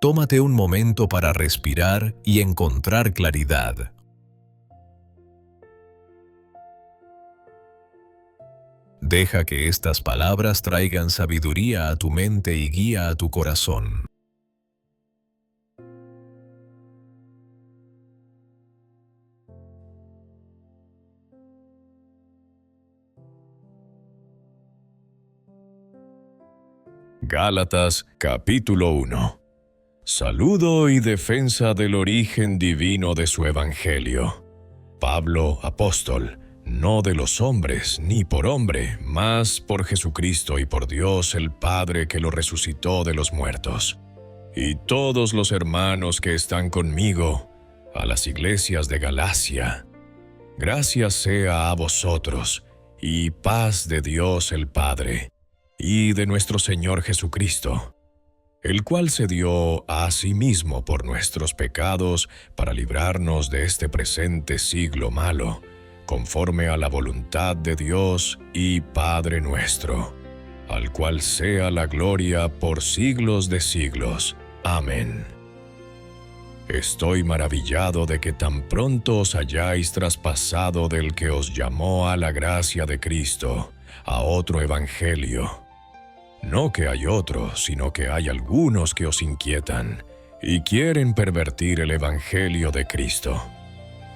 tómate un momento para respirar y encontrar claridad. Deja que estas palabras traigan sabiduría a tu mente y guía a tu corazón. Gálatas capítulo 1. Saludo y defensa del origen divino de su evangelio. Pablo, apóstol, no de los hombres, ni por hombre, mas por Jesucristo y por Dios el Padre que lo resucitó de los muertos. Y todos los hermanos que están conmigo, a las iglesias de Galacia. Gracias sea a vosotros, y paz de Dios el Padre, y de nuestro Señor Jesucristo, el cual se dio a sí mismo por nuestros pecados para librarnos de este presente siglo malo, conforme a la voluntad de Dios y Padre nuestro, al cual sea la gloria por siglos de siglos. Amén. Estoy maravillado de que tan pronto os hayáis traspasado del que os llamó a la gracia de Cristo, a otro evangelio. No que hay otro, sino que hay algunos que os inquietan y quieren pervertir el evangelio de Cristo.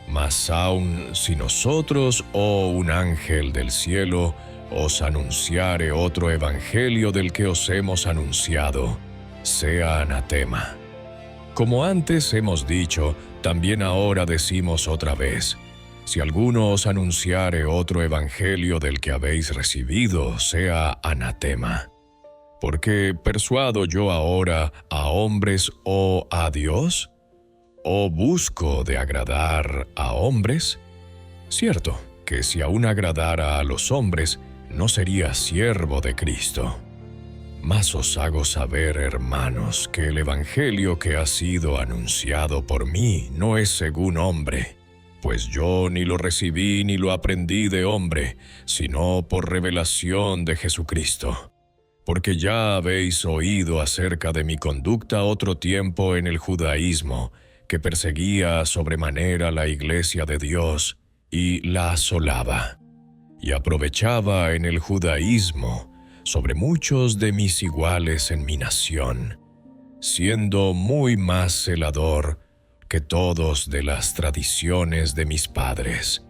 Mas aun si nosotros o un ángel del cielo os anunciare otro evangelio del que os hemos anunciado, sea anatema. Como antes hemos dicho, también ahora decimos otra vez: si alguno os anunciare otro evangelio del que habéis recibido, sea anatema. Porque ¿persuado yo ahora a hombres o a Dios? ¿O busco de agradar a hombres? Cierto que si aún agradara a los hombres, no sería siervo de Cristo. Mas os hago saber, hermanos, que el evangelio que ha sido anunciado por mí no es según hombre, pues yo ni lo recibí ni lo aprendí de hombre, sino por revelación de Jesucristo. Porque ya habéis oído acerca de mi conducta otro tiempo en el judaísmo, que perseguía sobremanera la iglesia de Dios y la asolaba, y aprovechaba en el judaísmo sobre muchos de mis iguales en mi nación, siendo muy más celador que todos de las tradiciones de mis padres.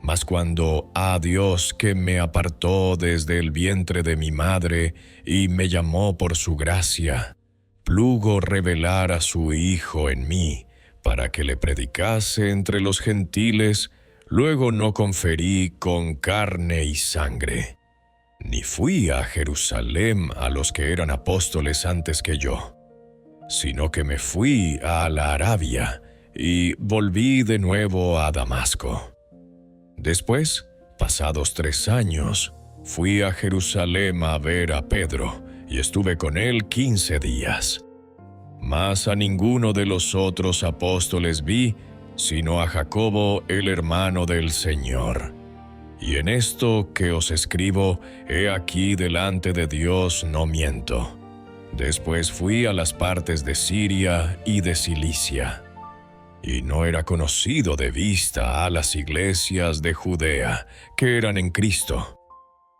Mas cuando a Dios que me apartó desde el vientre de mi madre y me llamó por su gracia, plugo revelar a su Hijo en mí, para que le predicase entre los gentiles, luego no conferí con carne y sangre, ni fui a Jerusalén a los que eran apóstoles antes que yo, sino que me fui a la Arabia y volví de nuevo a Damasco. Después, pasados 3 años, fui a Jerusalén a ver a Pedro, y estuve con él 15 días. Mas a ninguno de los otros apóstoles vi, sino a Jacobo, el hermano del Señor. Y en esto que os escribo, he aquí delante de Dios no miento. Después fui a las partes de Siria y de Cilicia, y no era conocido de vista a las iglesias de Judea que eran en Cristo.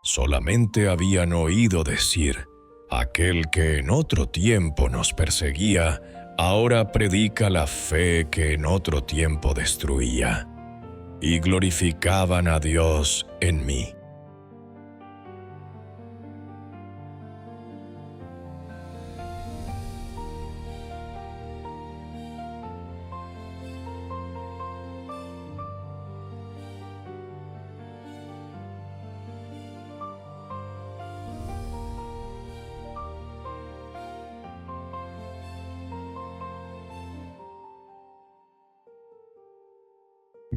Solamente habían oído decir: aquel que en otro tiempo nos perseguía, ahora predica la fe que en otro tiempo destruía. Y glorificaban a Dios en mí.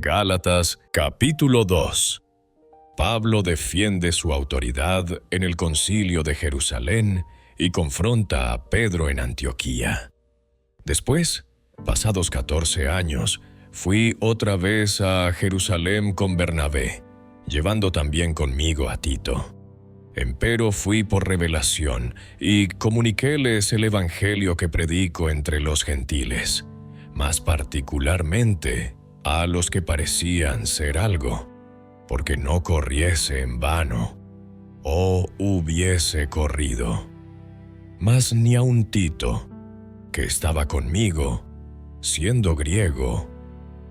Gálatas capítulo 2. Pablo defiende su autoridad en el concilio de Jerusalén y confronta a Pedro en Antioquía. Después, pasados 14 años, fui otra vez a Jerusalén con Bernabé, llevando también conmigo a Tito. Empero fui por revelación, y comuniquéles el evangelio que predico entre los gentiles, más particularmente a los que parecían ser algo, porque no corriese en vano, o hubiese corrido. Mas ni aun Tito, que estaba conmigo, siendo griego,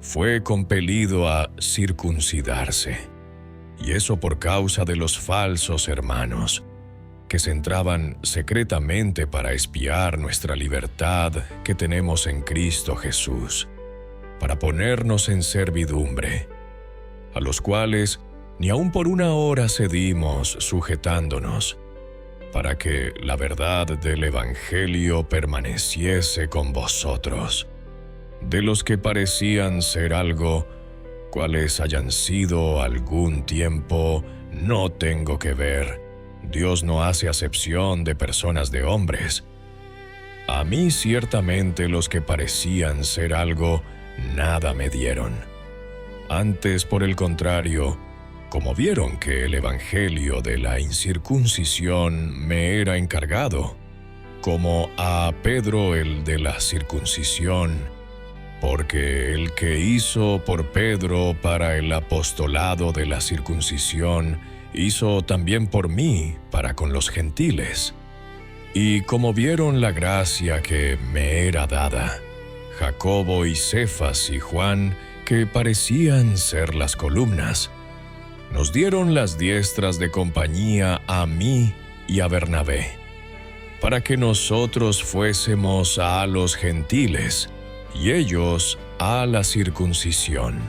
fue compelido a circuncidarse, y eso por causa de los falsos hermanos, que se entraban secretamente para espiar nuestra libertad que tenemos en Cristo Jesús, para ponernos en servidumbre, a los cuales ni aun por una hora cedimos sujetándonos, para que la verdad del Evangelio permaneciese con vosotros, de los que parecían ser algo, cuales hayan sido algún tiempo, no tengo que ver. Dios no hace acepción de personas de hombres. A mí ciertamente los que parecían ser algo, nada me dieron. Antes, por el contrario, como vieron que el evangelio de la incircuncisión me era encargado, como a Pedro el de la circuncisión, porque el que hizo por Pedro para el apostolado de la circuncisión, hizo también por mí para con los gentiles. Y como vieron la gracia que me era dada, Jacobo y Cefas y Juan, que parecían ser las columnas, nos dieron las diestras de compañía a mí y a Bernabé, para que nosotros fuésemos a los gentiles, y ellos a la circuncisión.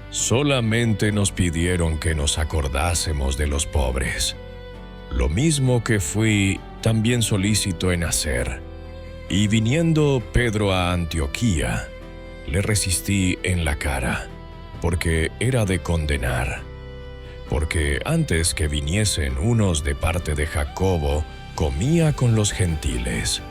Solamente nos pidieron que nos acordásemos de los pobres, lo mismo que fui también solícito en hacer. Y viniendo Pedro a Antioquía, le resistí en la cara, porque era de condenar. Porque antes que viniesen unos de parte de Jacobo, comía con los gentiles,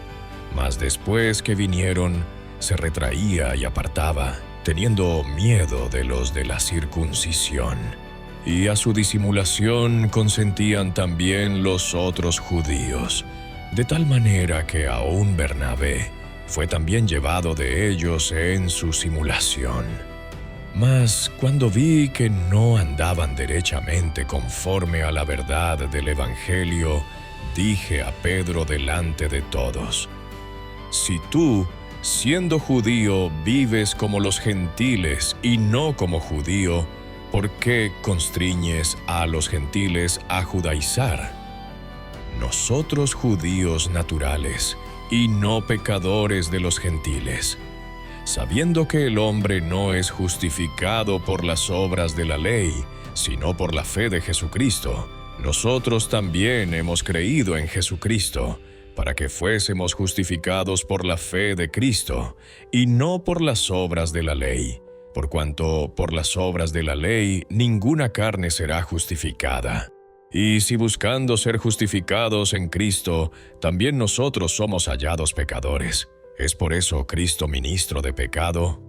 mas después que vinieron, se retraía y apartaba, teniendo miedo de los de la circuncisión. Y a su disimulación consentían también los otros judíos, de tal manera que aún Bernabé fue también llevado de ellos en su simulación. Mas cuando vi que no andaban derechamente conforme a la verdad del Evangelio, dije a Pedro delante de todos: si tú, siendo judío, vives como los gentiles y no como judío, ¿por qué constriñes a los gentiles a judaizar? Nosotros judíos naturales y no pecadores de los gentiles, sabiendo que el hombre no es justificado por las obras de la ley, sino por la fe de Jesucristo, nosotros también hemos creído en Jesucristo, para que fuésemos justificados por la fe de Cristo, y no por las obras de la ley, por cuanto por las obras de la ley ninguna carne será justificada. Y si buscando ser justificados en Cristo, también nosotros somos hallados pecadores, ¿es por eso Cristo ministro de pecado?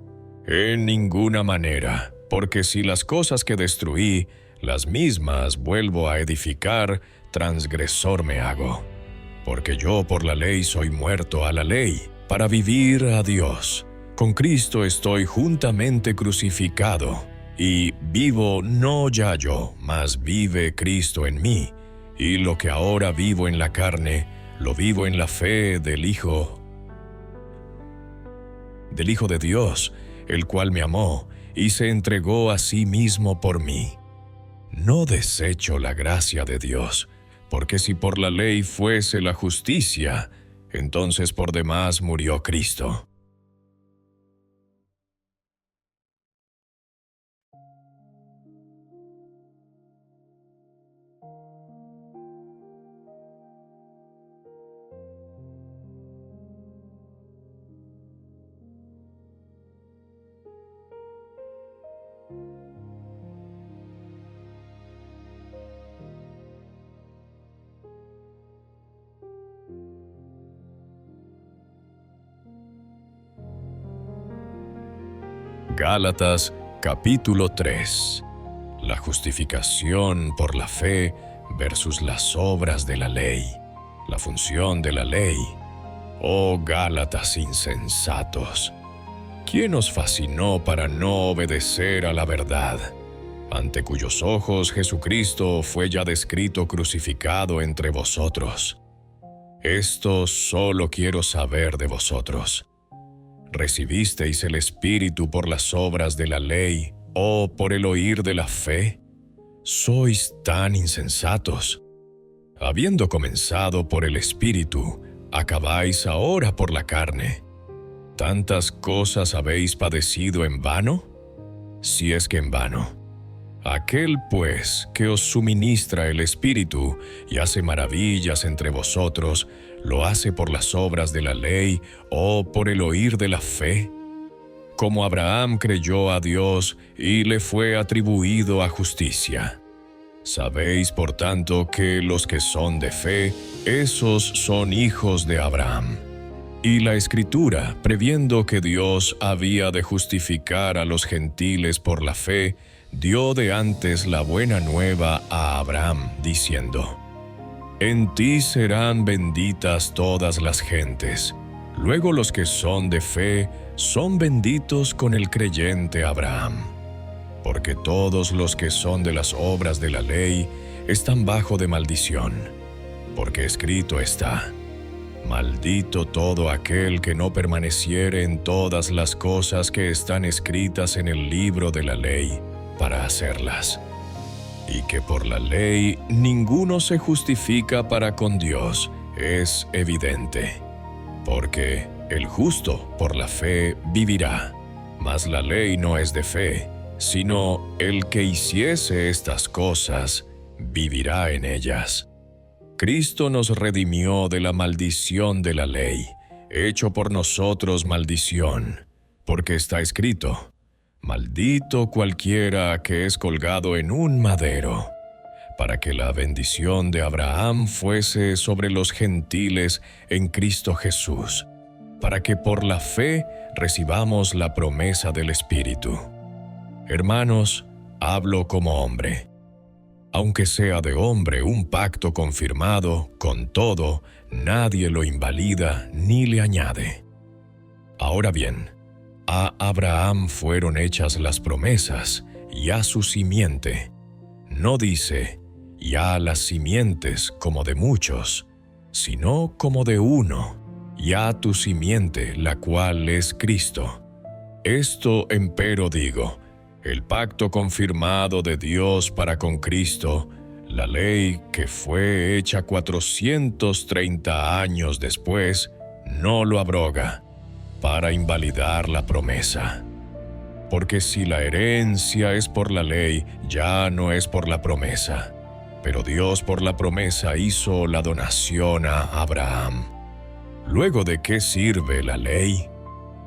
En ninguna manera, porque si las cosas que destruí, las mismas vuelvo a edificar, transgresor me hago. Porque yo por la ley soy muerto a la ley, para vivir a Dios. Con Cristo estoy juntamente crucificado, y vivo no ya yo, mas vive Cristo en mí. Y lo que ahora vivo en la carne, lo vivo en la fe del Hijo de Dios, el cual me amó y se entregó a sí mismo por mí. No desecho la gracia de Dios, porque si por la ley fuese la justicia, entonces por demás murió Cristo. Gálatas capítulo 3. La justificación por la fe versus las obras de la ley, la función de la ley. Oh Gálatas insensatos, ¿quién os fascinó para no obedecer a la verdad, ante cuyos ojos Jesucristo fue ya descrito crucificado entre vosotros? Esto solo quiero saber de vosotros. ¿Recibisteis el Espíritu por las obras de la ley o por el oír de la fe? Sois tan insensatos. Habiendo comenzado por el Espíritu, acabáis ahora por la carne. ¿Tantas cosas habéis padecido en vano? Si es que en vano. Aquel, pues, que os suministra el Espíritu y hace maravillas entre vosotros, ¿lo hace por las obras de la ley o por el oír de la fe? Como Abraham creyó a Dios y le fue atribuido a justicia. Sabéis, por tanto, que los que son de fe, esos son hijos de Abraham. Y la Escritura, previendo que Dios había de justificar a los gentiles por la fe, dio de antes la buena nueva a Abraham, diciendo: En ti serán benditas todas las gentes. Luego los que son de fe son benditos con el creyente Abraham. Porque todos los que son de las obras de la ley están bajo de maldición. Porque escrito está: Maldito todo aquel que no permaneciere en todas las cosas que están escritas en el libro de la ley, para hacerlas. Y que por la ley ninguno se justifica para con Dios, es evidente. Porque el justo por la fe vivirá, mas la ley no es de fe, sino el que hiciese estas cosas vivirá en ellas. Cristo nos redimió de la maldición de la ley, hecho por nosotros maldición, porque está escrito: Maldito cualquiera que es colgado en un madero, para que la bendición de Abraham fuese sobre los gentiles en Cristo Jesús, para que por la fe recibamos la promesa del Espíritu. Hermanos, hablo como hombre. Aunque sea de hombre un pacto confirmado, con todo, nadie lo invalida ni le añade. Ahora bien, a Abraham fueron hechas las promesas, y a su simiente. No dice, y a las simientes como de muchos, sino como de uno, y a tu simiente, la cual es Cristo. Esto empero digo: el pacto confirmado de Dios para con Cristo, la ley que fue hecha 430 años después, no lo abroga, para invalidar la promesa. Porque si la herencia es por la ley, ya no es por la promesa. Pero Dios por la promesa hizo la donación a Abraham. ¿Luego de qué sirve la ley?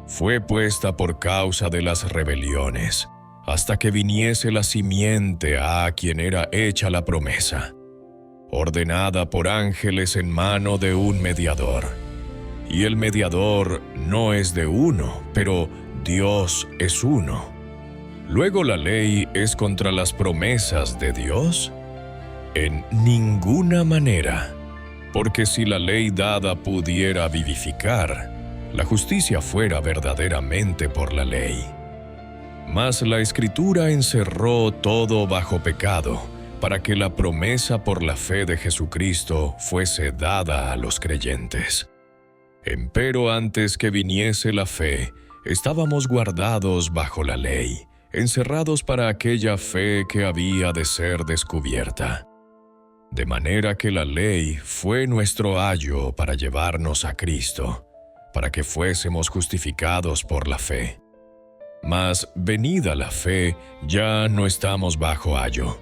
Fue puesta por causa de las rebeliones, hasta que viniese la simiente a quien era hecha la promesa, ordenada por ángeles en mano de un mediador. Y el mediador no es de uno, pero Dios es uno. ¿Luego la ley es contra las promesas de Dios? En ninguna manera, porque si la ley dada pudiera vivificar, la justicia fuera verdaderamente por la ley. Mas la Escritura encerró todo bajo pecado, para que la promesa por la fe de Jesucristo fuese dada a los creyentes. Empero antes que viniese la fe, estábamos guardados bajo la ley, encerrados para aquella fe que había de ser descubierta. De manera que la ley fue nuestro ayo para llevarnos a Cristo, para que fuésemos justificados por la fe. Mas venida la fe, ya no estamos bajo ayo,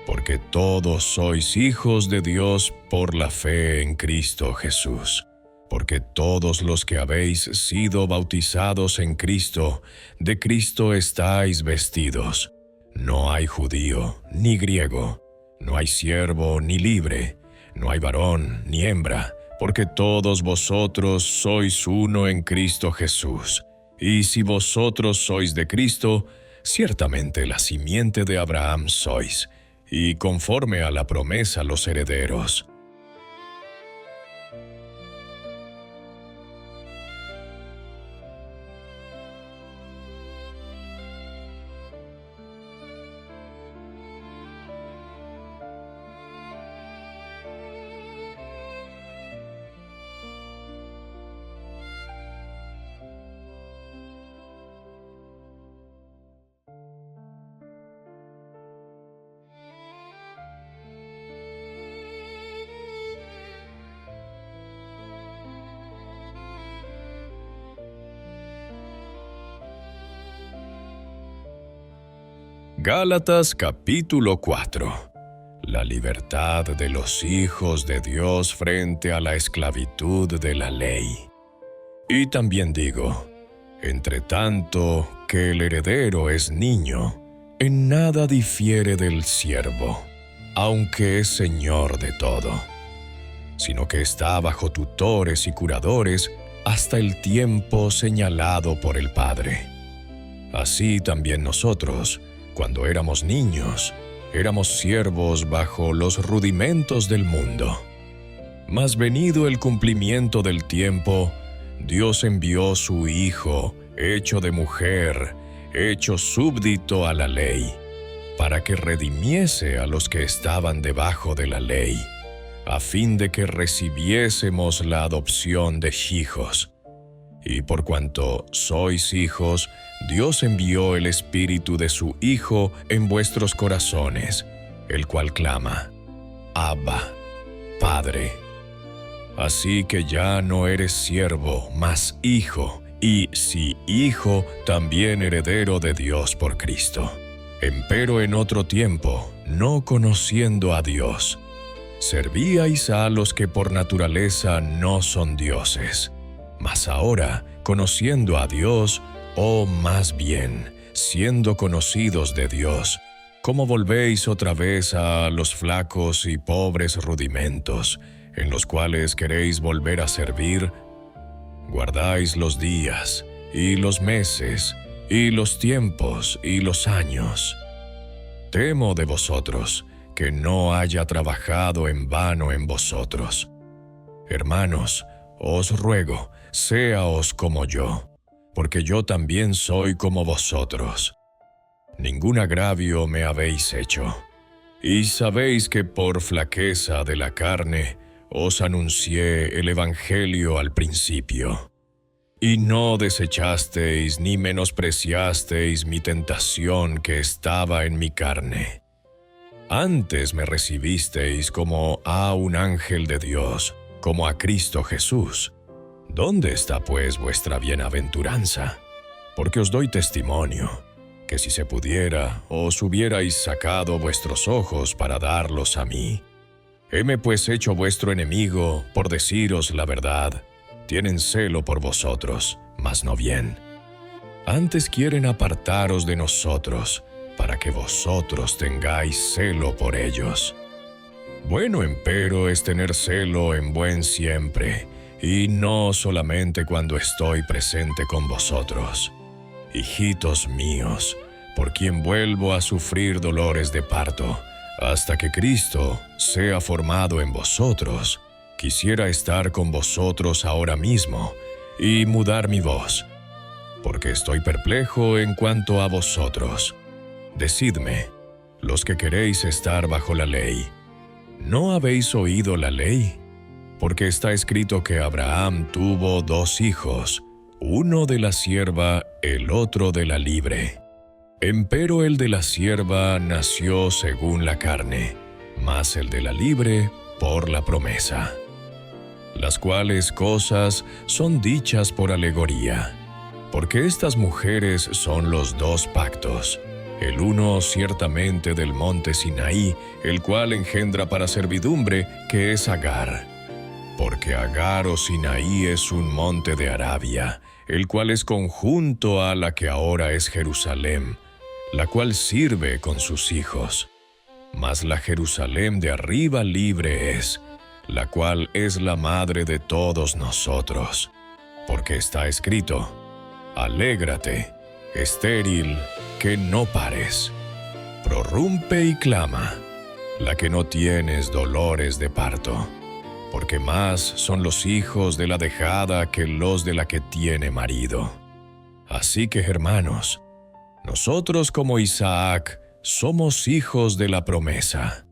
porque todos sois hijos de Dios por la fe en Cristo Jesús. Porque todos los que habéis sido bautizados en Cristo, de Cristo estáis vestidos. No hay judío ni griego, no hay siervo ni libre, no hay varón ni hembra, porque todos vosotros sois uno en Cristo Jesús. Y si vosotros sois de Cristo, ciertamente la simiente de Abraham sois, y conforme a la promesa los herederos. Gálatas capítulo 4. La libertad de los hijos de Dios frente a la esclavitud de la ley. Y también digo, entre tanto que el heredero es niño, en nada difiere del siervo, aunque es señor de todo, sino que está bajo tutores y curadores hasta el tiempo señalado por el Padre. Así también nosotros, cuando éramos niños, éramos siervos bajo los rudimentos del mundo. Mas venido el cumplimiento del tiempo, Dios envió su Hijo, hecho de mujer, hecho súbdito a la ley, para que redimiese a los que estaban debajo de la ley, a fin de que recibiésemos la adopción de hijos. Y por cuanto sois hijos, Dios envió el Espíritu de su Hijo en vuestros corazones, el cual clama, Abba, Padre. Así que ya no eres siervo, mas hijo, y si hijo, también heredero de Dios por Cristo. Empero en otro tiempo, no conociendo a Dios, servíais a los que por naturaleza no son dioses. Mas ahora, conociendo a Dios, o más bien, siendo conocidos de Dios, ¿cómo volvéis otra vez a los flacos y pobres rudimentos, en los cuales queréis volver a servir? Guardáis los días, y los meses, y los tiempos, y los años. Temo de vosotros, que no haya trabajado en vano en vosotros. Hermanos, os ruego, séaos como yo, porque yo también soy como vosotros. Ningún agravio me habéis hecho. Y sabéis que por flaqueza de la carne os anuncié el Evangelio al principio. Y no desechasteis ni menospreciasteis mi tentación que estaba en mi carne. Antes me recibisteis como a un ángel de Dios, como a Cristo Jesús. ¿Dónde está pues vuestra bienaventuranza? Porque os doy testimonio, que si se pudiera, os hubierais sacado vuestros ojos para darlos a mí. Heme pues hecho vuestro enemigo, por deciros la verdad. Tienen celo por vosotros, mas no bien. Antes quieren apartaros de nosotros, para que vosotros tengáis celo por ellos. Bueno empero es tener celo en buen siempre, y no solamente cuando estoy presente con vosotros. Hijitos míos, por quien vuelvo a sufrir dolores de parto, hasta que Cristo sea formado en vosotros, quisiera estar con vosotros ahora mismo, y mudar mi voz, porque estoy perplejo en cuanto a vosotros. Decidme, los que queréis estar bajo la ley, ¿no habéis oído la ley? Porque está escrito que Abraham tuvo 2 hijos, uno de la sierva, el otro de la libre. Empero el de la sierva nació según la carne, mas el de la libre por la promesa. Las cuales cosas son dichas por alegoría, porque estas mujeres son los 2 pactos, el uno ciertamente del monte Sinaí, el cual engendra para servidumbre, que es Agar. Porque Agar o Sinaí es un monte de Arabia, el cual es conjunto a la que ahora es Jerusalén, la cual sirve con sus hijos. Mas la Jerusalén de arriba libre es, la cual es la madre de todos nosotros. Porque está escrito, alégrate, estéril, que no pares. Prorrumpe y clama, la que no tienes dolores de parto, porque más son los hijos de la dejada que los de la que tiene marido. Así que, hermanos, nosotros como Isaac somos hijos de la promesa.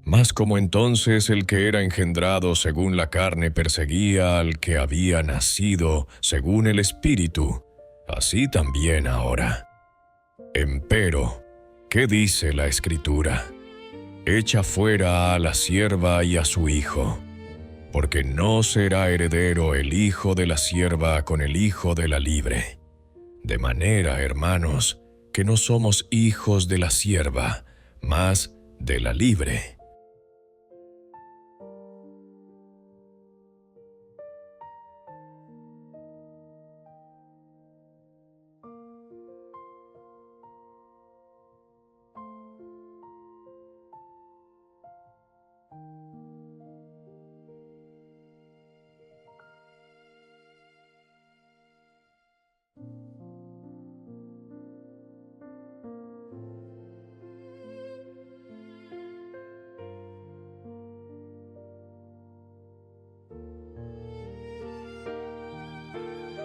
Mas como entonces el que era engendrado según la carne perseguía al que había nacido según el Espíritu, así también ahora. Empero, ¿qué dice la Escritura? Echa fuera a la sierva y a su hijo, porque no será heredero el hijo de la sierva con el hijo de la libre. De manera, hermanos, que no somos hijos de la sierva, mas de la libre.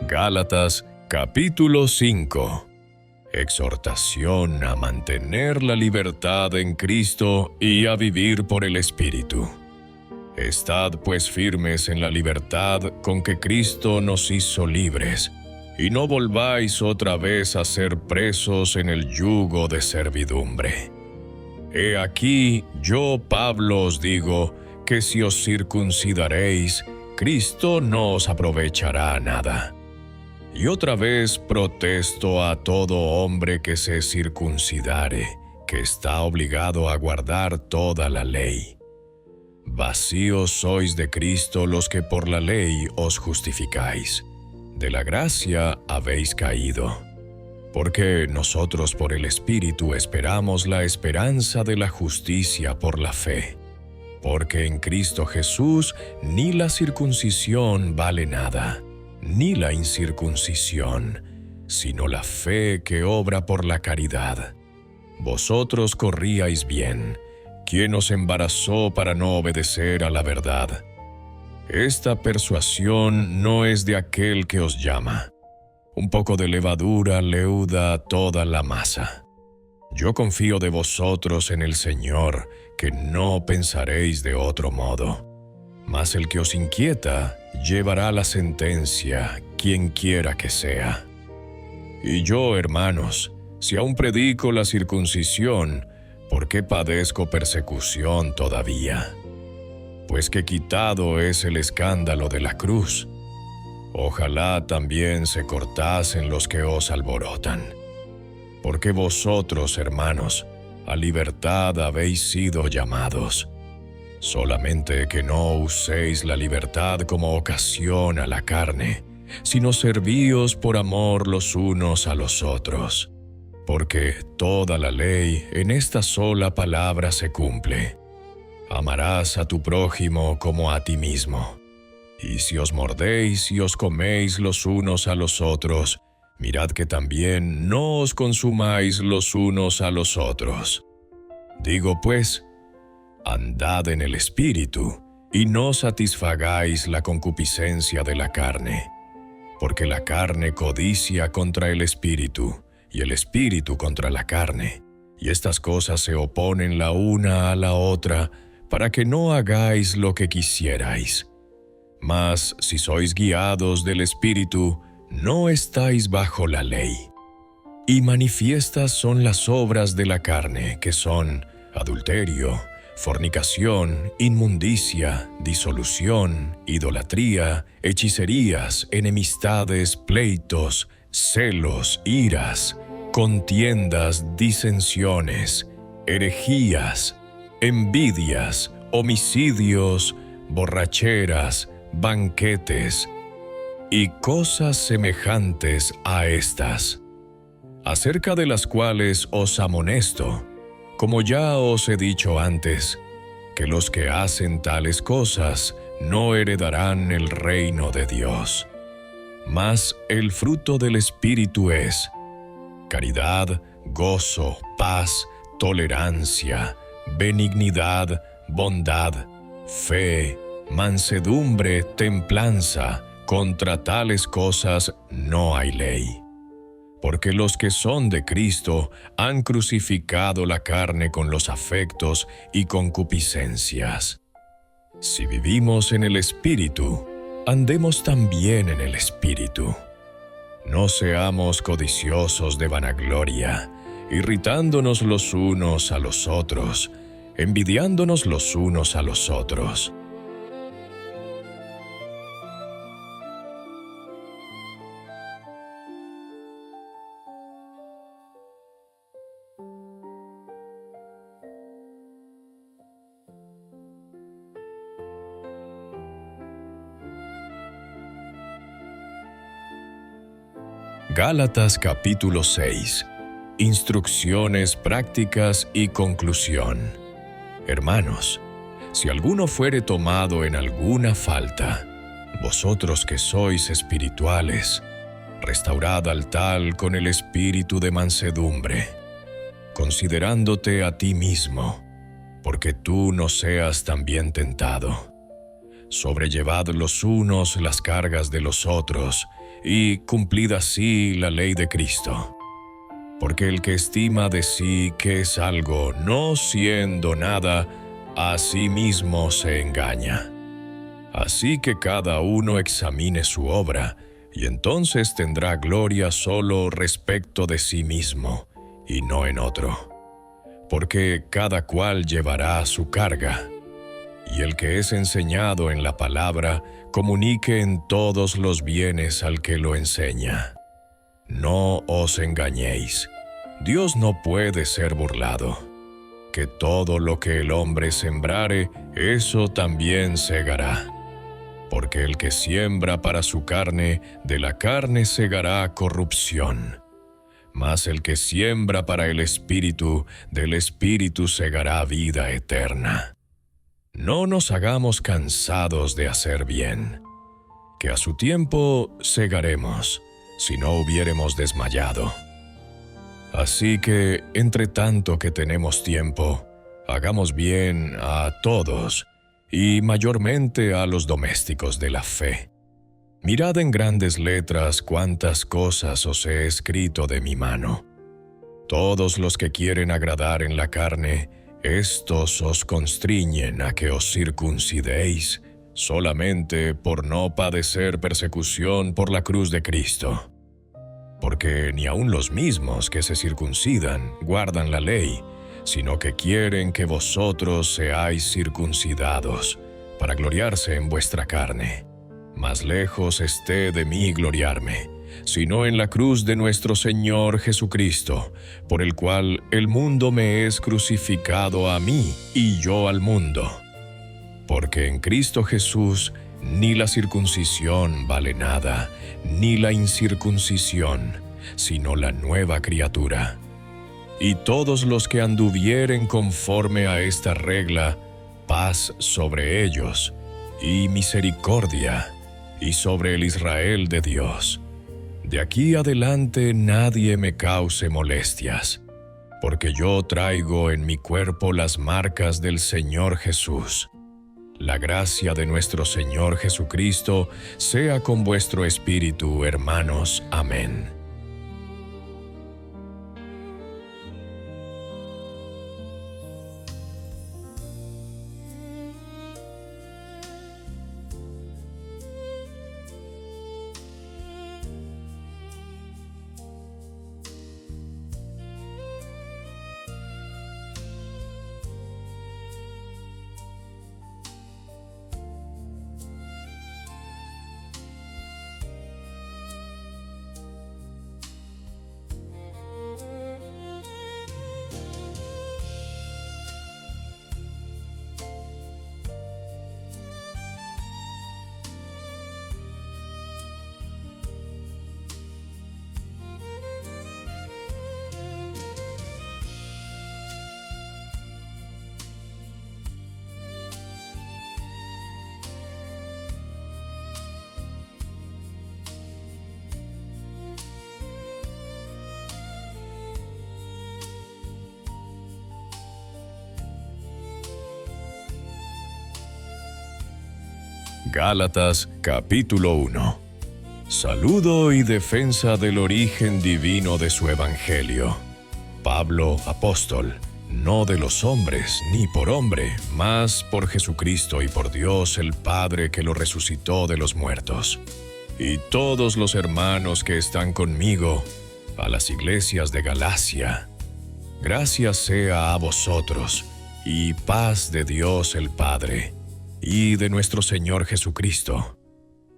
Gálatas capítulo 5. Exhortación a mantener la libertad en Cristo y a vivir por el Espíritu. Estad pues firmes en la libertad con que Cristo nos hizo libres, y no volváis otra vez a ser presos en el yugo de servidumbre. He aquí, yo, Pablo, os digo que si os circuncidaréis, Cristo no os aprovechará nada. Y otra vez protesto a todo hombre que se circuncidare, que está obligado a guardar toda la ley. Vacíos sois de Cristo los que por la ley os justificáis. De la gracia habéis caído. Porque nosotros por el Espíritu esperamos la esperanza de la justicia por la fe. Porque en Cristo Jesús ni la circuncisión vale nada, ni la incircuncisión, sino la fe que obra por la caridad. Vosotros corríais bien. ¿Quién os embarazó para no obedecer a la verdad? Esta persuasión no es de aquel que os llama. Un poco de levadura leuda toda la masa. Yo confío de vosotros en el Señor, que no pensaréis de otro modo. Mas el que os inquieta llevará la sentencia, quien quiera que sea. Y yo, hermanos, si aún predico la circuncisión, ¿por qué padezco persecución todavía? Pues que quitado es el escándalo de la cruz. Ojalá también se cortasen los que os alborotan. Porque vosotros, hermanos, a libertad habéis sido llamados. Solamente que no uséis la libertad como ocasión a la carne, sino servíos por amor los unos a los otros. Porque toda la ley en esta sola palabra se cumple: amarás a tu prójimo como a ti mismo. Y si os mordéis y os coméis los unos a los otros, mirad que también no os consumáis los unos a los otros. Digo pues, andad en el Espíritu, y no satisfagáis la concupiscencia de la carne, porque la carne codicia contra el Espíritu, y el Espíritu contra la carne, y estas cosas se oponen la una a la otra, para que no hagáis lo que quisierais. Mas si sois guiados del Espíritu, no estáis bajo la ley. Y manifiestas son las obras de la carne, que son adulterio, fornicación, inmundicia, disolución, idolatría, hechicerías, enemistades, pleitos, celos, iras, contiendas, disensiones, herejías, envidias, homicidios, borracheras, banquetes y cosas semejantes a estas, acerca de las cuales os amonesto, como ya os he dicho antes, que los que hacen tales cosas no heredarán el reino de Dios. Mas el fruto del Espíritu es caridad, gozo, paz, tolerancia, benignidad, bondad, fe, mansedumbre, templanza. Contra tales cosas no hay ley. Porque los que son de Cristo han crucificado la carne con los afectos y concupiscencias. Si vivimos en el Espíritu, andemos también en el Espíritu. No seamos codiciosos de vanagloria, irritándonos los unos a los otros, envidiándonos los unos a los otros. Gálatas capítulo 6. Instrucciones prácticas y conclusión. Hermanos, si alguno fuere tomado en alguna falta, vosotros que sois espirituales, restaurad al tal con el espíritu de mansedumbre, considerándote a ti mismo, porque tú no seas también tentado. Sobrellevad los unos las cargas de los otros, y cumplid así la ley de Cristo. Porque el que estima de sí que es algo, no siendo nada, a sí mismo se engaña. Así que cada uno examine su obra, y entonces tendrá gloria solo respecto de sí mismo, y no en otro. Porque cada cual llevará su carga. Y el que es enseñado en la palabra, comunique en todos los bienes al que lo enseña. No os engañéis. Dios no puede ser burlado. Que todo lo que el hombre sembrare, eso también segará. Porque el que siembra para su carne, de la carne segará corrupción. Mas el que siembra para el Espíritu, del Espíritu segará vida eterna. No nos hagamos cansados de hacer bien, que a su tiempo segaremos, si no hubiéremos desmayado. Así que, entre tanto que tenemos tiempo, hagamos bien a todos, y mayormente a los domésticos de la fe. Mirad en grandes letras cuántas cosas os he escrito de mi mano. Todos los que quieren agradar en la carne, estos os constriñen a que os circuncidéis, solamente por no padecer persecución por la cruz de Cristo. Porque ni aun los mismos que se circuncidan guardan la ley, sino que quieren que vosotros seáis circuncidados, para gloriarse en vuestra carne. Mas lejos esté de mí gloriarme, sino en la cruz de nuestro Señor Jesucristo, por el cual el mundo me es crucificado a mí y yo al mundo. Porque en Cristo Jesús ni la circuncisión vale nada, ni la incircuncisión, sino la nueva criatura. Y todos los que anduvieren conforme a esta regla, paz sobre ellos, y misericordia, y sobre el Israel de Dios. De aquí adelante nadie me cause molestias, porque yo traigo en mi cuerpo las marcas del Señor Jesús. La gracia de nuestro Señor Jesucristo sea con vuestro espíritu, hermanos. Amén. Gálatas capítulo 1. Saludo y defensa del origen divino de su evangelio. Pablo, apóstol, no de los hombres, ni por hombre, mas por Jesucristo y por Dios el Padre que lo resucitó de los muertos. Y todos los hermanos que están conmigo, a las iglesias de Galacia. Gracias sea a vosotros, y paz de Dios el Padre, y de nuestro Señor Jesucristo,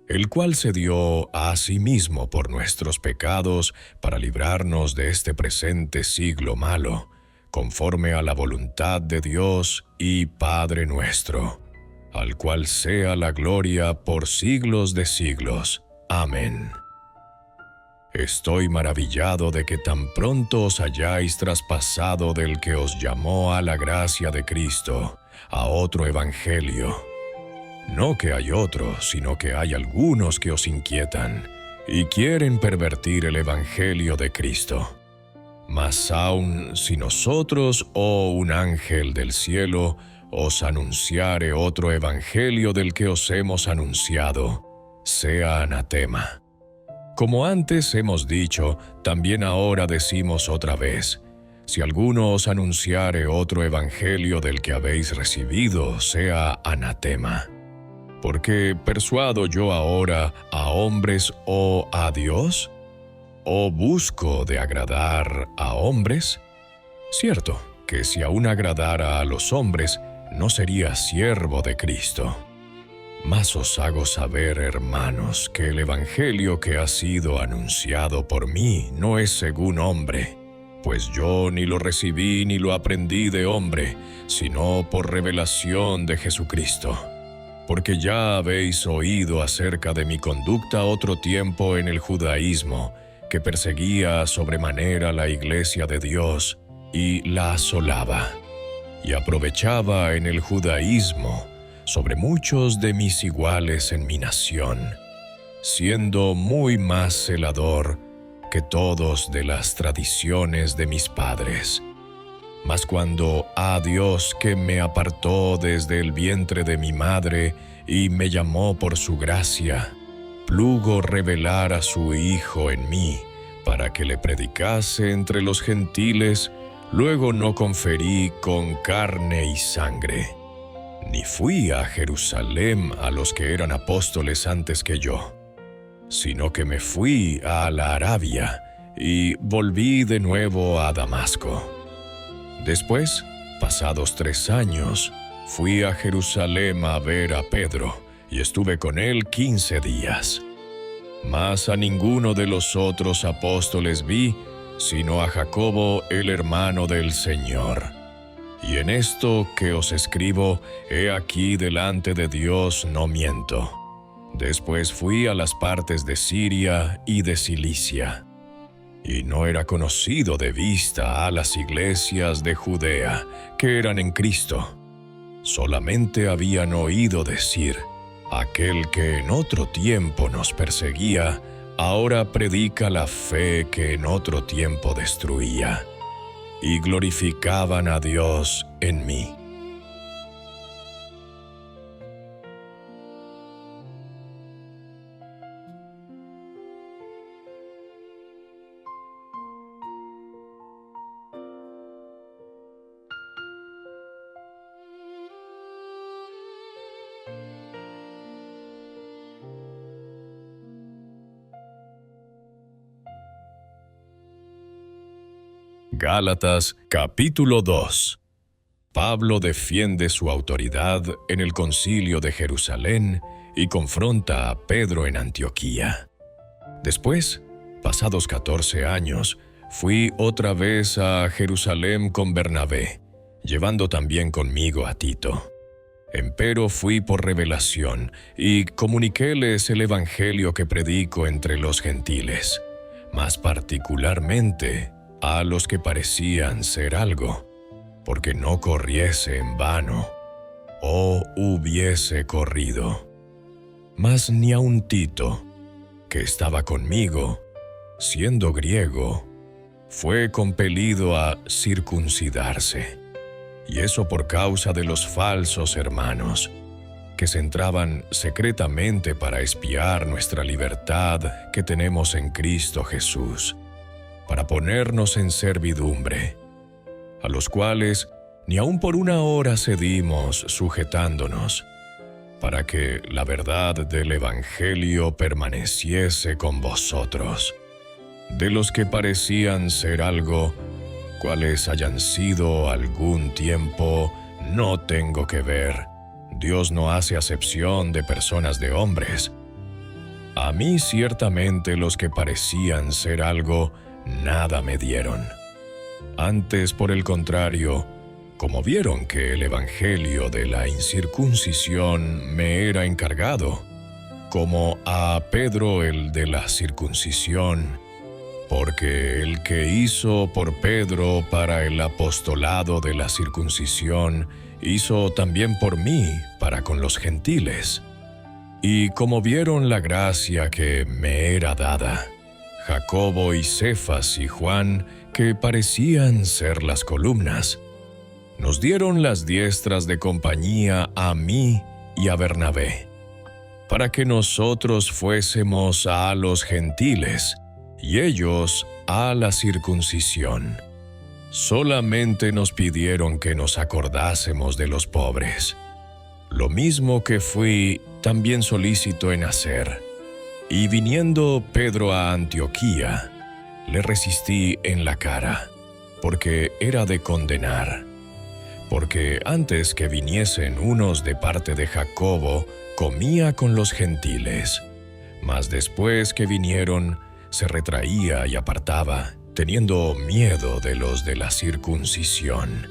el cual se dio a sí mismo por nuestros pecados para librarnos de este presente siglo malo, conforme a la voluntad de Dios y Padre nuestro, al cual sea la gloria por siglos de siglos. Amén. Estoy maravillado de que tan pronto os hayáis traspasado del que os llamó a la gracia de Cristo, a otro evangelio. No que hay otro, sino que hay algunos que os inquietan y quieren pervertir el evangelio de Cristo. Mas aun si nosotros o un ángel del cielo os anunciare otro evangelio del que os hemos anunciado, sea anatema. Como antes hemos dicho, también ahora decimos otra vez, si alguno os anunciare otro evangelio del que habéis recibido, sea anatema. Porque ¿persuado yo ahora a hombres o a Dios? ¿O busco de agradar a hombres? Cierto que si aún agradara a los hombres, no sería siervo de Cristo. Mas os hago saber, hermanos, que el evangelio que ha sido anunciado por mí no es según hombre, pues yo ni lo recibí ni lo aprendí de hombre, sino por revelación de Jesucristo. Porque ya habéis oído acerca de mi conducta otro tiempo en el judaísmo, que perseguía sobremanera la iglesia de Dios y la asolaba, y aprovechaba en el judaísmo sobre muchos de mis iguales en mi nación, siendo muy más celador que todos de las tradiciones de mis padres. Mas cuando a Dios que me apartó desde el vientre de mi madre y me llamó por su gracia, plugo revelar a su Hijo en mí, para que le predicase entre los gentiles, luego no conferí con carne y sangre, ni fui a Jerusalén a los que eran apóstoles antes que yo, sino que me fui a la Arabia y volví de nuevo a Damasco. Después, pasados 3 años, fui a Jerusalén a ver a Pedro y estuve con él 15 días. Mas a ninguno de los otros apóstoles vi, sino a Jacobo, el hermano del Señor. Y en esto que os escribo, he aquí delante de Dios no miento. Después fui a las partes de Siria y de Cilicia, y no era conocido de vista a las iglesias de Judea que eran en Cristo. Solamente habían oído decir, aquel que en otro tiempo nos perseguía, ahora predica la fe que en otro tiempo destruía. Y glorificaban a Dios en mí. Gálatas capítulo 2. Pablo defiende su autoridad en el concilio de Jerusalén y confronta a Pedro en Antioquía. Después, pasados 14 años, fui otra vez a Jerusalén con Bernabé, llevando también conmigo a Tito. Empero fui por revelación y comuniquéles el evangelio que predico entre los gentiles, más particularmente a los que parecían ser algo, porque no corriese en vano, o hubiese corrido. Mas ni aun Tito, que estaba conmigo, siendo griego, fue compelido a circuncidarse, y eso por causa de los falsos hermanos, que se entraban secretamente para espiar nuestra libertad que tenemos en Cristo Jesús, para ponernos en servidumbre, a los cuales ni aun por una hora cedimos sujetándonos, para que la verdad del Evangelio permaneciese con vosotros, de los que parecían ser algo, cuales hayan sido algún tiempo, no tengo que ver. Dios no hace acepción de personas de hombres. A mí ciertamente los que parecían ser algo, nada me dieron. Antes, por el contrario, como vieron que el evangelio de la incircuncisión me era encargado, como a Pedro el de la circuncisión, porque el que hizo por Pedro para el apostolado de la circuncisión, hizo también por mí para con los gentiles. Y como vieron la gracia que me era dada, Jacobo y Cefas y Juan, que parecían ser las columnas, nos dieron las diestras de compañía a mí y a Bernabé, para que nosotros fuésemos a los gentiles, y ellos a la circuncisión. Solamente nos pidieron que nos acordásemos de los pobres, lo mismo que fui también solícito en hacer. Y viniendo Pedro a Antioquía, le resistí en la cara, porque era de condenar. Porque antes que viniesen unos de parte de Jacobo, comía con los gentiles, mas después que vinieron, se retraía y apartaba, teniendo miedo de los de la circuncisión.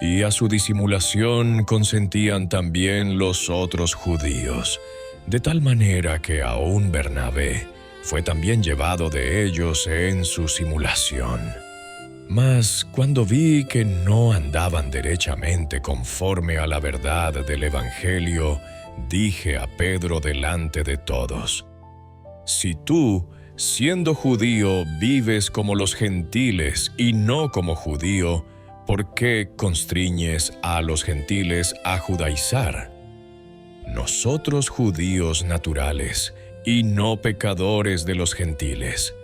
Y a su disimulación consentían también los otros judíos, de tal manera que aún Bernabé fue también llevado de ellos en su simulación. Mas cuando vi que no andaban derechamente conforme a la verdad del Evangelio, dije a Pedro delante de todos: si tú, siendo judío, vives como los gentiles y no como judío, ¿por qué constriñes a los gentiles a judaizar? Nosotros judíos naturales y no pecadores de los gentiles,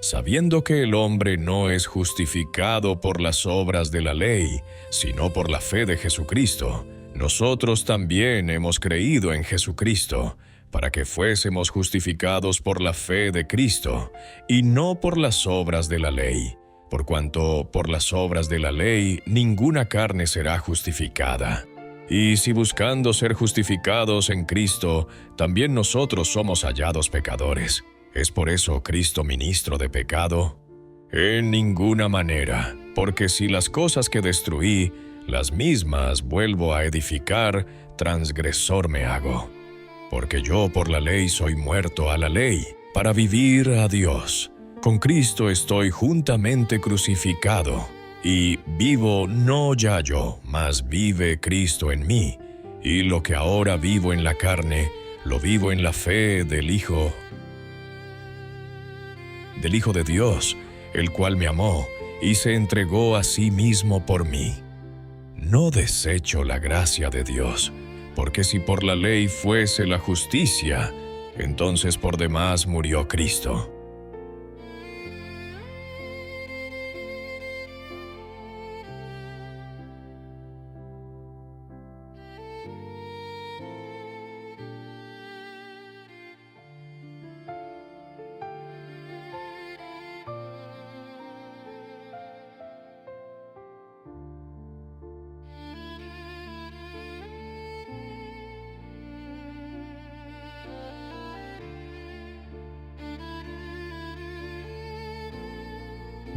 sabiendo que el hombre no es justificado por las obras de la ley, sino por la fe de Jesucristo, nosotros también hemos creído en Jesucristo, para que fuésemos justificados por la fe de Cristo, y no por las obras de la ley, por cuanto por las obras de la ley ninguna carne será justificada. Y si buscando ser justificados en Cristo, también nosotros somos hallados pecadores, ¿es por eso Cristo ministro de pecado? En ninguna manera, porque si las cosas que destruí, las mismas vuelvo a edificar, transgresor me hago. Porque yo por la ley soy muerto a la ley, para vivir a Dios. Con Cristo estoy juntamente crucificado, y vivo no ya yo, mas vive Cristo en mí. Y lo que ahora vivo en la carne, lo vivo en la fe del Hijo de Dios, el cual me amó y se entregó a sí mismo por mí. No desecho la gracia de Dios, porque si por la ley fuese la justicia, entonces por demás murió Cristo.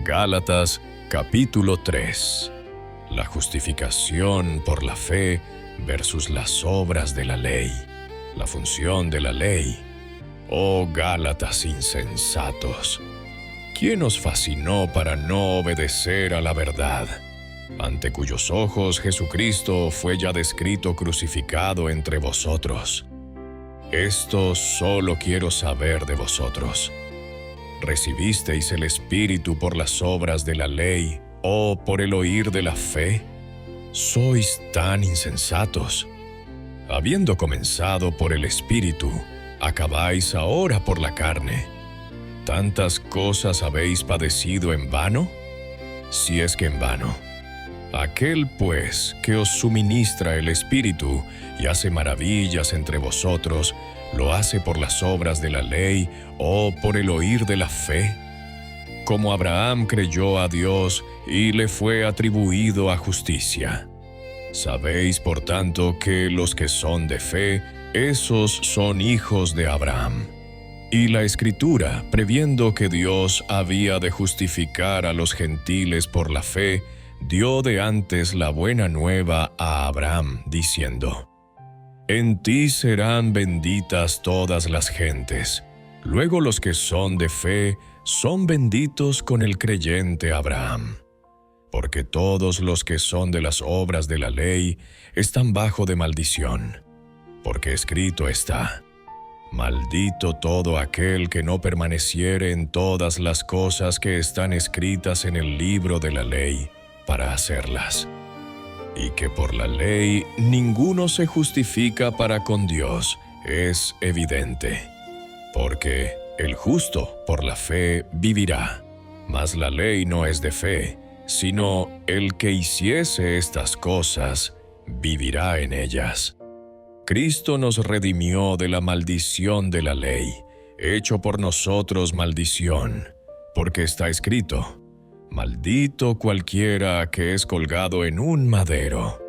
Gálatas capítulo 3. La justificación por la fe versus las obras de la ley. La función de la ley. Oh Gálatas insensatos, ¿quién os fascinó para no obedecer a la verdad? Ante cuyos ojos Jesucristo fue ya descrito crucificado entre vosotros. Esto solo quiero saber de vosotros. ¿Recibisteis el Espíritu por las obras de la ley o por el oír de la fe? ¿Sois tan insensatos? Habiendo comenzado por el Espíritu, ¿acabáis ahora por la carne? ¿Tantas cosas habéis padecido en vano? Si es que en vano. Aquel, pues, que os suministra el Espíritu y hace maravillas entre vosotros, ¿lo hace por las obras de la ley o por el oír de la fe? Como Abraham creyó a Dios y le fue atribuido a justicia. Sabéis, por tanto, que los que son de fe, esos son hijos de Abraham. Y la Escritura, previendo que Dios había de justificar a los gentiles por la fe, dio de antes la buena nueva a Abraham, diciendo: En ti serán benditas todas las gentes. Luego los que son de fe son benditos con el creyente Abraham. Porque todos los que son de las obras de la ley están bajo de maldición. Porque escrito está: Maldito todo aquel que no permaneciere en todas las cosas que están escritas en el libro de la ley, para hacerlas. Y que por la ley ninguno se justifica para con Dios, es evidente. Porque el justo por la fe vivirá. Mas la ley no es de fe, sino el que hiciese estas cosas vivirá en ellas. Cristo nos redimió de la maldición de la ley, hecho por nosotros maldición, porque está escrito: Maldito cualquiera que es colgado en un madero,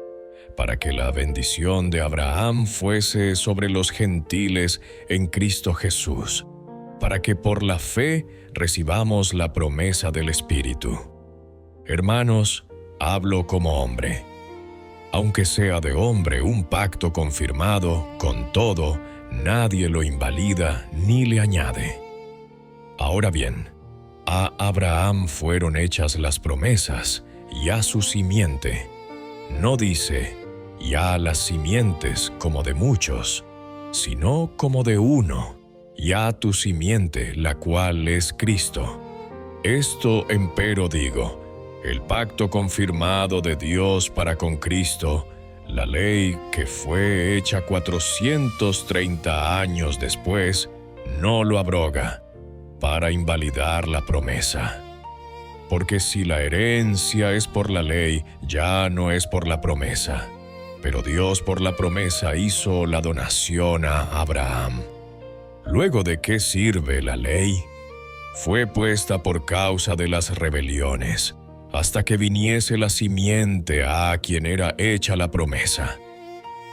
para que la bendición de Abraham fuese sobre los gentiles en Cristo Jesús, para que por la fe recibamos la promesa del Espíritu. Hermanos, hablo como hombre. Aunque sea de hombre un pacto confirmado, con todo, nadie lo invalida ni le añade. Ahora bien, a Abraham fueron hechas las promesas, y a su simiente. No dice, y a las simientes como de muchos, sino como de uno, y a tu simiente, la cual es Cristo. Esto empero digo: el pacto confirmado de Dios para con Cristo, la ley que fue hecha 430 años después, no lo abroga, para invalidar la promesa. Porque si la herencia es por la ley, ya no es por la promesa. Pero Dios por la promesa hizo la donación a Abraham. ¿Luego de qué sirve la ley? Fue puesta por causa de las rebeliones, hasta que viniese la simiente a quien era hecha la promesa,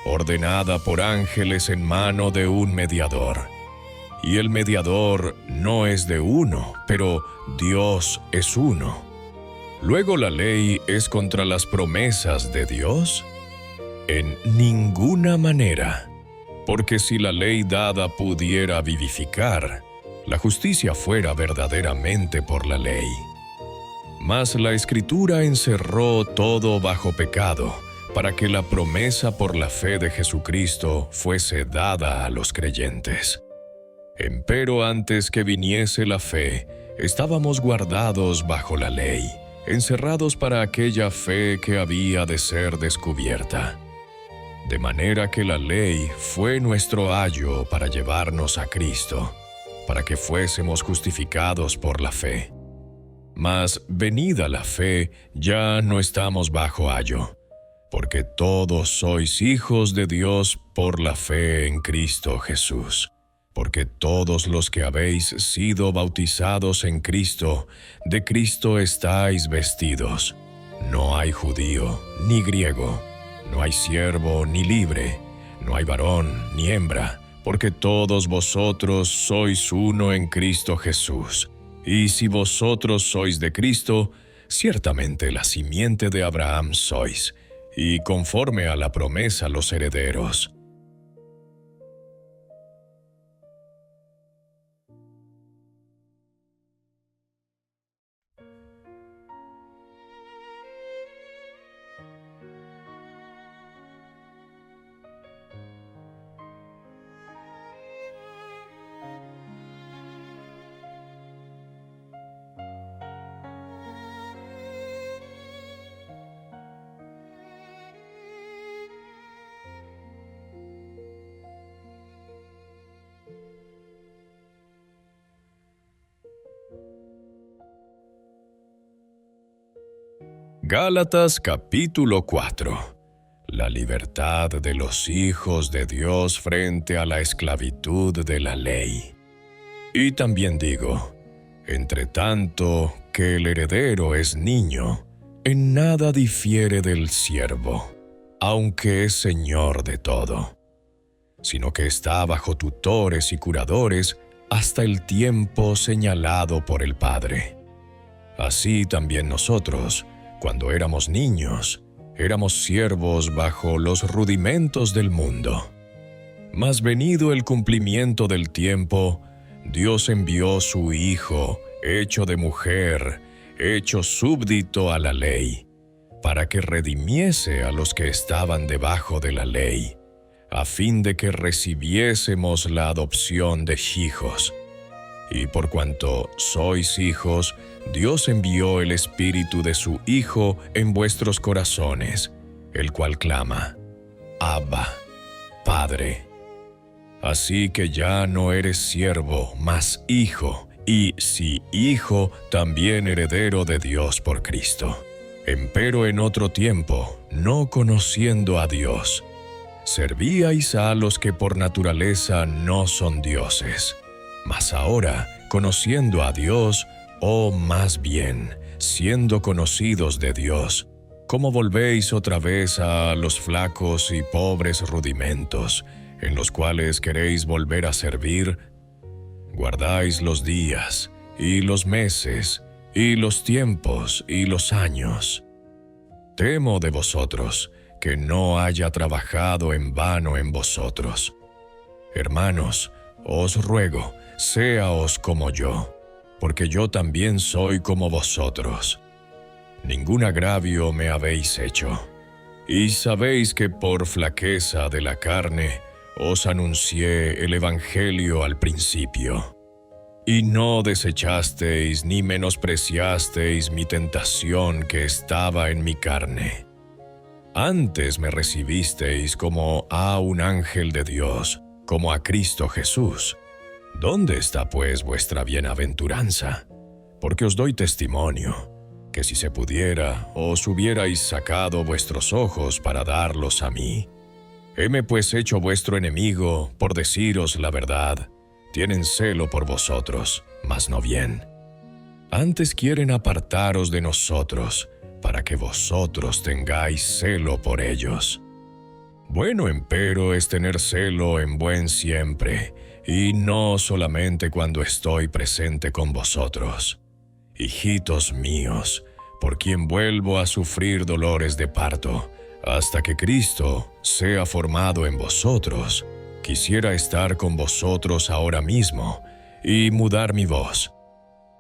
ordenada por ángeles en mano de un mediador. Y el mediador no es de uno, pero Dios es uno. ¿Luego la ley es contra las promesas de Dios? En ninguna manera, porque si la ley dada pudiera vivificar, la justicia fuera verdaderamente por la ley. Mas la Escritura encerró todo bajo pecado, para que la promesa por la fe de Jesucristo fuese dada a los creyentes. Empero antes que viniese la fe, estábamos guardados bajo la ley, encerrados para aquella fe que había de ser descubierta. De manera que la ley fue nuestro ayo para llevarnos a Cristo, para que fuésemos justificados por la fe. Mas venida la fe, ya no estamos bajo ayo, porque todos sois hijos de Dios por la fe en Cristo Jesús. Porque todos los que habéis sido bautizados en Cristo, de Cristo estáis vestidos. No hay judío ni griego, no hay siervo ni libre, no hay varón ni hembra, porque todos vosotros sois uno en Cristo Jesús. Y si vosotros sois de Cristo, ciertamente la simiente de Abraham sois, y conforme a la promesa los herederos. Gálatas capítulo 4. La libertad de los hijos de Dios frente a la esclavitud de la ley. Y también digo, entre tanto que el heredero es niño, en nada difiere del siervo, aunque es señor de todo, sino que está bajo tutores y curadores hasta el tiempo señalado por el Padre. Así también nosotros, cuando éramos niños, éramos siervos bajo los rudimentos del mundo. Mas venido el cumplimiento del tiempo, Dios envió su Hijo, hecho de mujer, hecho súbdito a la ley, para que redimiese a los que estaban debajo de la ley, a fin de que recibiésemos la adopción de hijos. Y por cuanto sois hijos, Dios envió el Espíritu de su Hijo en vuestros corazones, el cual clama, Abba, Padre. Así que ya no eres siervo, mas hijo, y si hijo, también heredero de Dios por Cristo. Empero en otro tiempo, no conociendo a Dios, servíais a los que por naturaleza no son dioses. Mas ahora, conociendo a Dios, o más bien, siendo conocidos de Dios, ¿cómo volvéis otra vez a los flacos y pobres rudimentos, en los cuales queréis volver a servir? Guardáis los días, y los meses, y los tiempos, y los años. Temo de vosotros, que no haya trabajado en vano en vosotros. Hermanos, os ruego, séaos como yo, porque yo también soy como vosotros. Ningún agravio me habéis hecho. Y sabéis que por flaqueza de la carne os anuncié el Evangelio al principio. Y no desechasteis ni menospreciasteis mi tentación que estaba en mi carne. Antes me recibisteis como a un ángel de Dios, como a Cristo Jesús. ¿Dónde está pues vuestra bienaventuranza? Porque os doy testimonio, que si se pudiera, os hubierais sacado vuestros ojos para darlos a mí. Heme pues hecho vuestro enemigo por deciros la verdad. Tienen celo por vosotros, mas no bien. Antes quieren apartaros de nosotros, para que vosotros tengáis celo por ellos. Bueno empero es tener celo en buen siempre, y no solamente cuando estoy presente con vosotros. Hijitos míos, por quien vuelvo a sufrir dolores de parto, hasta que Cristo sea formado en vosotros, quisiera estar con vosotros ahora mismo, y mudar mi voz,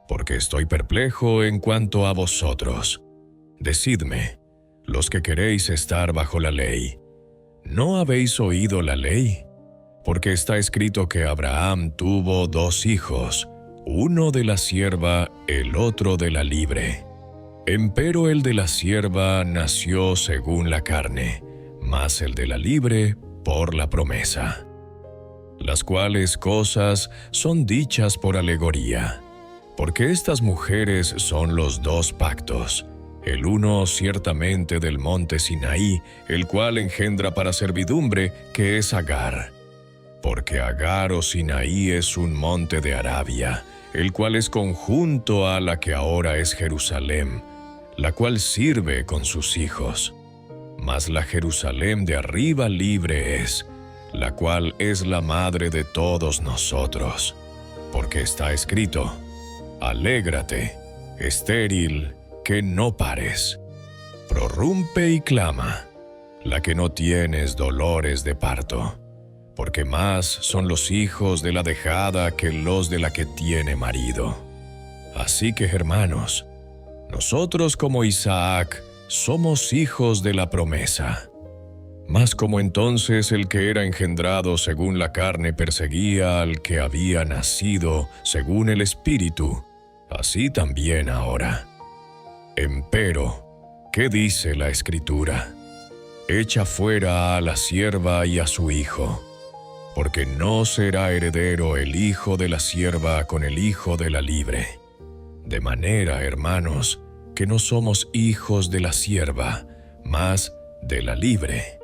porque estoy perplejo en cuanto a vosotros. Decidme, los que queréis estar bajo la ley, ¿no habéis oído la ley? Porque está escrito que Abraham tuvo 2 hijos, uno de la sierva, el otro de la libre. Empero el de la sierva nació según la carne, mas el de la libre por la promesa. Las cuales cosas son dichas por alegoría, porque estas mujeres son los 2 pactos, el uno ciertamente del monte Sinaí, el cual engendra para servidumbre, que es Agar. Porque Agar o Sinaí es un monte de Arabia, el cual es conjunto a la que ahora es Jerusalén, la cual sirve con sus hijos. Mas la Jerusalén de arriba libre es, la cual es la madre de todos nosotros. Porque está escrito, alégrate, estéril, que no pares. Prorrumpe y clama, la que no tienes dolores de parto. Porque más son los hijos de la dejada que los de la que tiene marido. Así que, hermanos, nosotros como Isaac somos hijos de la promesa. Mas como entonces el que era engendrado según la carne perseguía al que había nacido según el Espíritu, así también ahora. Empero, ¿qué dice la Escritura? Echa fuera a la sierva y a su hijo, porque no será heredero el hijo de la sierva con el hijo de la libre. De manera, hermanos, que no somos hijos de la sierva, mas de la libre.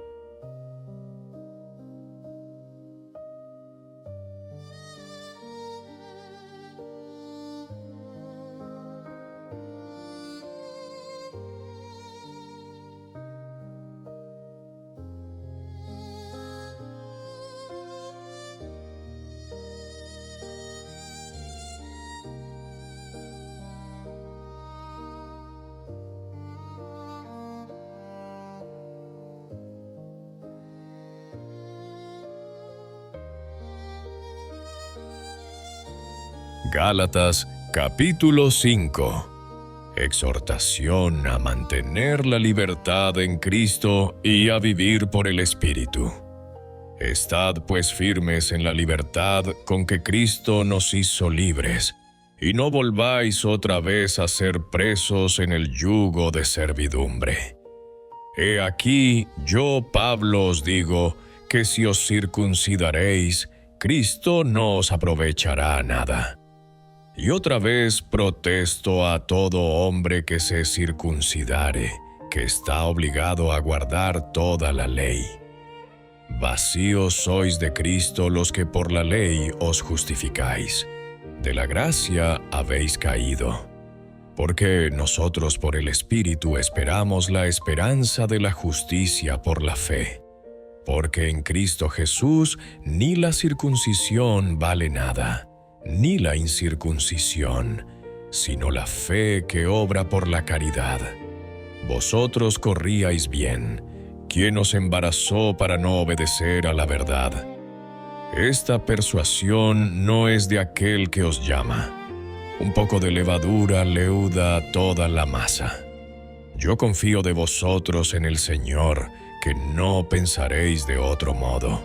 Gálatas capítulo 5. Exhortación a mantener la libertad en Cristo y a vivir por el Espíritu. Estad pues firmes en la libertad con que Cristo nos hizo libres, y no volváis otra vez a ser presos en el yugo de servidumbre. He aquí, yo, Pablo, os digo que si os circuncidaréis, Cristo no os aprovechará nada. Y otra vez protesto a todo hombre que se circuncidare, que está obligado a guardar toda la ley. Vacíos sois de Cristo los que por la ley os justificáis. De la gracia habéis caído. Porque nosotros por el Espíritu esperamos la esperanza de la justicia por la fe. Porque en Cristo Jesús ni la circuncisión vale nada, ni la incircuncisión, sino la fe que obra por la caridad. Vosotros corríais bien. ¿Quién os embarazó para no obedecer a la verdad? Esta persuasión no es de aquel que os llama. Un poco de levadura leuda toda la masa. Yo confío de vosotros en el Señor, que no pensaréis de otro modo.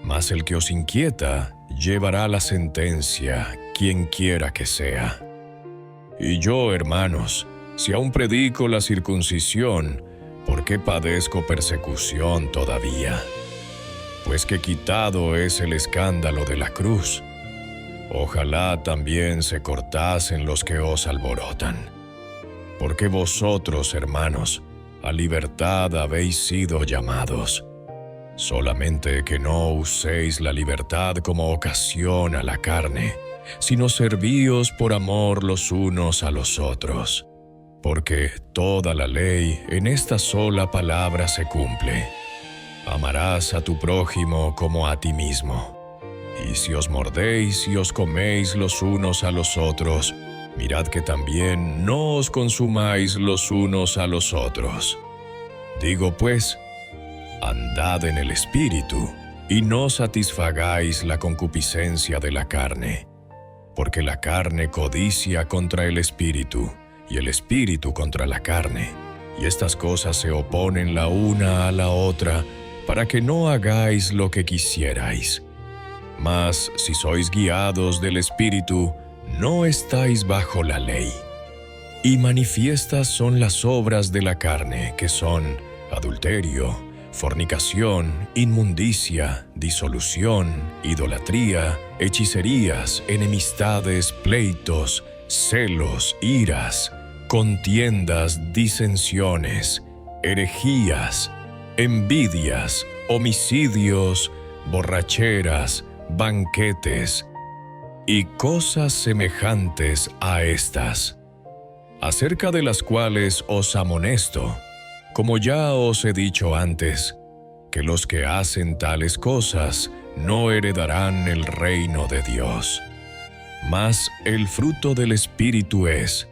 Mas el que os inquieta llevará la sentencia, quien quiera que sea. Y yo, hermanos, si aún predico la circuncisión, ¿por qué padezco persecución todavía? Pues que quitado es el escándalo de la cruz. Ojalá también se cortasen los que os alborotan. Porque vosotros, hermanos, a libertad habéis sido llamados. Solamente que no uséis la libertad como ocasión a la carne, sino servíos por amor los unos a los otros. Porque toda la ley en esta sola palabra se cumple: amarás a tu prójimo como a ti mismo. Y si os mordéis y os coméis los unos a los otros, mirad que también no os consumáis los unos a los otros. Digo pues, andad en el Espíritu, y no satisfagáis la concupiscencia de la carne. Porque la carne codicia contra el Espíritu, y el Espíritu contra la carne, y estas cosas se oponen la una a la otra, para que no hagáis lo que quisierais. Mas si sois guiados del Espíritu, no estáis bajo la ley. Y manifiestas son las obras de la carne, que son adulterio, fornicación, inmundicia, disolución, idolatría, hechicerías, enemistades, pleitos, celos, iras, contiendas, disensiones, herejías, envidias, homicidios, borracheras, banquetes y cosas semejantes a estas, acerca de las cuales os amonesto, como ya os he dicho antes, que los que hacen tales cosas no heredarán el reino de Dios. Mas el fruto del Espíritu es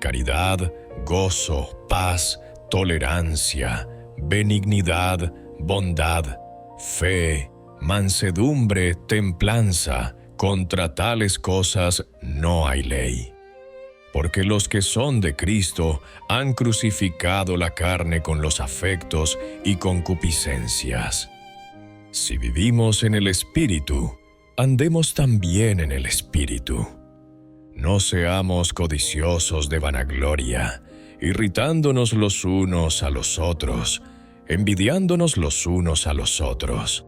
caridad, gozo, paz, tolerancia, benignidad, bondad, fe, mansedumbre, templanza. Contra tales cosas no hay ley. Porque los que son de Cristo han crucificado la carne con los afectos y concupiscencias. Si vivimos en el Espíritu, andemos también en el Espíritu. No seamos codiciosos de vanagloria, irritándonos los unos a los otros, envidiándonos los unos a los otros.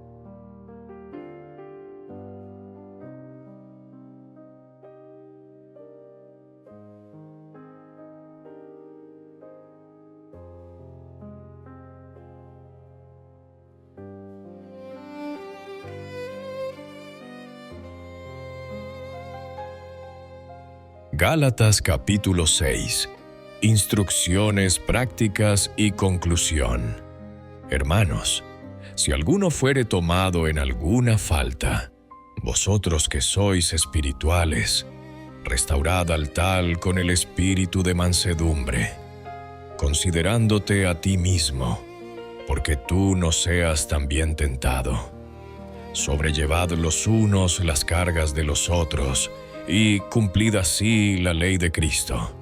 Gálatas capítulo 6. Instrucciones prácticas y conclusión. Hermanos, si alguno fuere tomado en alguna falta, vosotros que sois espirituales, restaurad al tal con el espíritu de mansedumbre, considerándote a ti mismo, porque tú no seas también tentado. Sobrellevad los unos las cargas de los otros, y cumplid así la ley de Cristo.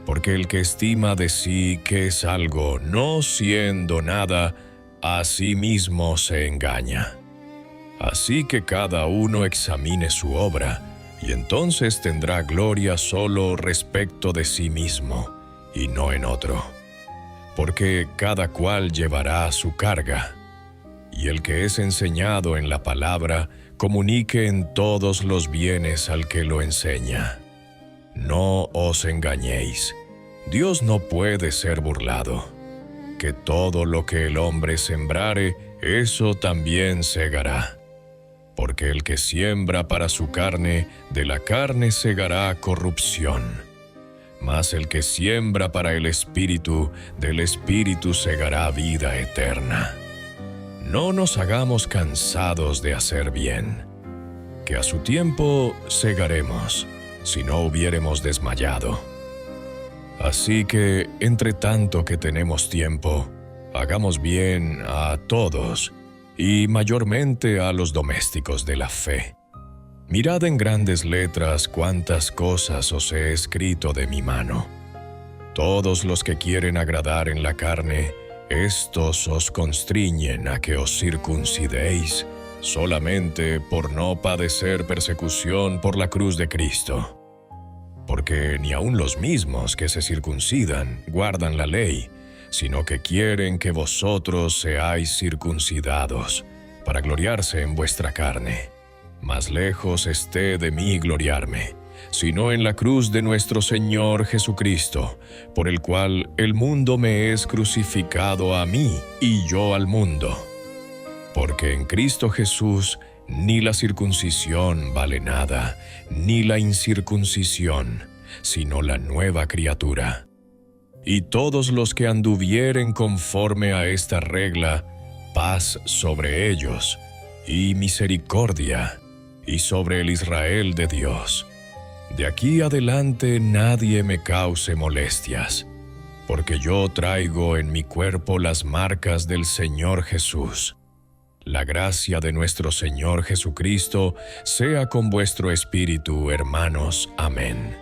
Porque el que estima de sí que es algo, no siendo nada, a sí mismo se engaña. Así que cada uno examine su obra, y entonces tendrá gloria solo respecto de sí mismo, y no en otro. Porque cada cual llevará su carga. Y el que es enseñado en la palabra, comunique en todos los bienes al que lo enseña. No os engañéis, Dios no puede ser burlado, que todo lo que el hombre sembrare, eso también segará. Porque el que siembra para su carne, de la carne segará corrupción. Mas el que siembra para el Espíritu, del Espíritu segará vida eterna. No nos hagamos cansados de hacer bien, que a su tiempo segaremos, si no hubiéremos desmayado. Así que, entre tanto que tenemos tiempo, hagamos bien a todos, y mayormente a los domésticos de la fe. Mirad en grandes letras cuántas cosas os he escrito de mi mano. Todos los que quieren agradar en la carne, estos os constriñen a que os circuncidéis, solamente por no padecer persecución por la cruz de Cristo. Porque ni aun los mismos que se circuncidan guardan la ley, sino que quieren que vosotros seáis circuncidados, para gloriarse en vuestra carne. Mas lejos esté de mí gloriarme, sino en la cruz de nuestro Señor Jesucristo, por el cual el mundo me es crucificado a mí y yo al mundo. Porque en Cristo Jesús ni la circuncisión vale nada, ni la incircuncisión, sino la nueva criatura. Y todos los que anduvieren conforme a esta regla, paz sobre ellos, y misericordia, y sobre el Israel de Dios. De aquí adelante nadie me cause molestias, porque yo traigo en mi cuerpo las marcas del Señor Jesús. La gracia de nuestro Señor Jesucristo sea con vuestro espíritu, hermanos. Amén.